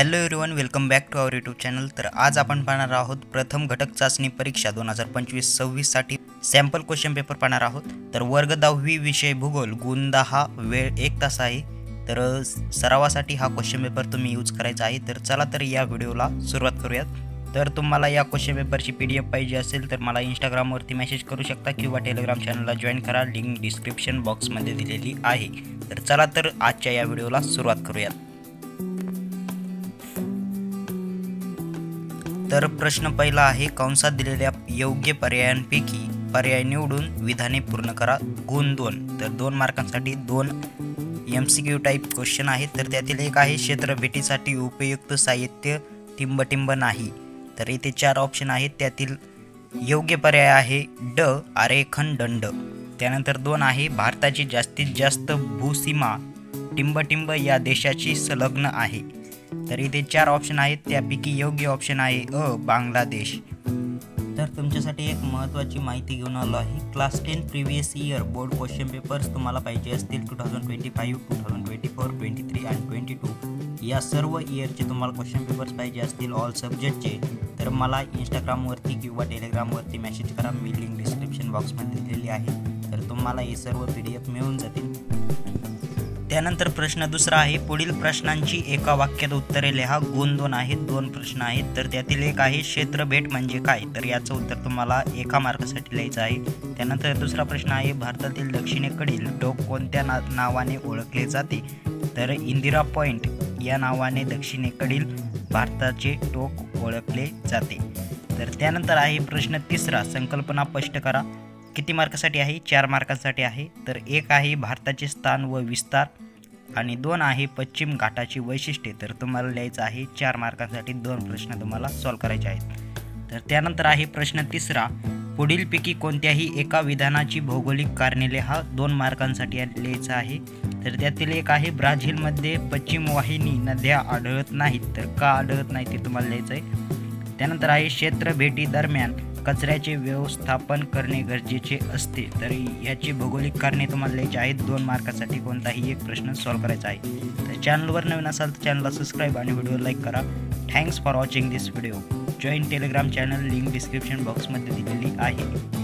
Hello everyone, welcome back to our YouTube channel. तर आज आपण पाहणार आहोत प्रथम घटक चाचणी परीक्षा 2025-26 साठी सॅम्पल क्वेश्चन पेपर पाहणार आहोत। तर वर्ग 10वी विषय भूगोल, गुण 10, वेळ 1 तास आहे। तर सरावासाठी हा क्वेश्चन पेपर तुम्ही यूज करायचा आहे। तर चला तर या व्हिडिओला सुरुवात करूयात। तर तुम्हाला या क्वेश्चन पेपरची PDF पाहिजे असेल तर मला इंस्टाग्रामवरती मेसेज करू शकता किंवा टेलिग्राम चॅनलला जॉईन करा, लिंक डिस्क्रिप्शन बॉक्समध्ये दिलेली आहे। तर चला तर आजच्या या व्हिडिओला सुरुवात करूयात। तर प्रश्न पहिला आहे, कंसात दिलेल्या योग्य पर्यायांपैकी पर्याय निवडून विधाने पूर्ण करा। गुण 2, तर 2 मार्कांसाठी 2 MCQ टाईप क्वेश्चन आहेत। तर त्यातील एक आहे, क्षेत्र भेटीसाठी उपयुक्त साहित्य टिंबटिंब नाही। तर इथे 4 ऑप्शन आहेत, त्यातील योग्य पर्याय आहे ड, आरेखन दंड। त्यानंतर 2 आहे, भारताची जास्तीत जास्त भूसीमा टिंबटिंब या देशाची संलग्न आहे। तर इथे 4 ऑप्शन आहेत, त्यापैकी योग्य ऑप्शन आहे अ, बांगलादेश। तर तुमच्यासाठी एक महत्त्वाची माहिती घेऊन आलो आहे। Class 10 previous year board question papers तुम्हाला पाहिजे असतील 2025, 2024, 23 आणि 22 या सर्व इयरचे तुम्हाला क्वेश्चन पेपर्स पाहिजे असतील ऑल सब्जेक्टचे, तर मला इंस्टाग्रामवरती किंवा टेलिग्रामवरती मेसेज करा, मी लिंक डिस्क्रिप्शन बॉक्समध्ये दिलेली आहे। तर तुम्हाला हे सर्व PDF मिळून जातील। त्यानंतर प्रश्न दुसरा आहे, पुढील प्रश्नांची एका वाक्यात उत्तरे लिहा। गुण 2 आहेत, 2 प्रश्न आहेत। तर त्यातील एक आहे, क्षेत्रभेट म्हणजे काय? तर याचं उत्तर तुम्हाला 1 मार्कासाठी लिहायचं आहे। त्यानंतर दुसरा प्रश्न आहे, भारतातील दक्षिणेकडील टोक कोणत्या नावाने ओळखले जाते? तर इंदिरा पॉइंट या नावाने दक्षिणेकडील भारताचे टोक ओळखले जाते। तर त्यानंतर आहे प्रश्न तिसरा, संकल्पना स्पष्ट करा। किती मार्कासाठी आहे? 4 मार्कांसाठी आहे। तर 1 आहे, भारताचे स्थान व विस्तार आणि 2 आहे, पश्चिम घाटाची वैशिष्ट्ये। तर तुम्हाला लिहायचं आहे 4 मार्कांसाठी 2 प्रश्न तुम्हाला सॉल्व करायचे आहेत। तर त्यानंतर आहे प्रश्न तिसरा, पुढीलपैकी कोणत्याही एका विधानाची भौगोलिक कारणे लिहा। 2 मार्कांसाठी लिहायचं आहे। तर त्यातील एक आहे, ब्राझीलमध्ये पश्चिम वाहिनी नद्या आढळत नाहीत। तर का आढळत नाही ते तुम्हाला लिहायचं आहे। त्यानंतर आहे, क्षेत्र भेटी दरम्यान कचऱ्याचे व्यवस्थापन करणे गरजेचे असते। तर याची भौगोलिक कारणे तुम्हाला लिहायची आहेत। 2 मार्कासाठी कोणताही एक प्रश्न सॉल्व करायचा आहे। तर चॅनलवर नवीन असाल तर चॅनलला सबस्क्राईब आणि व्हिडिओ लाईक करा। Thanks for watching this video. Join Telegram channel, link description बॉक्समध्ये दिलेली आहे।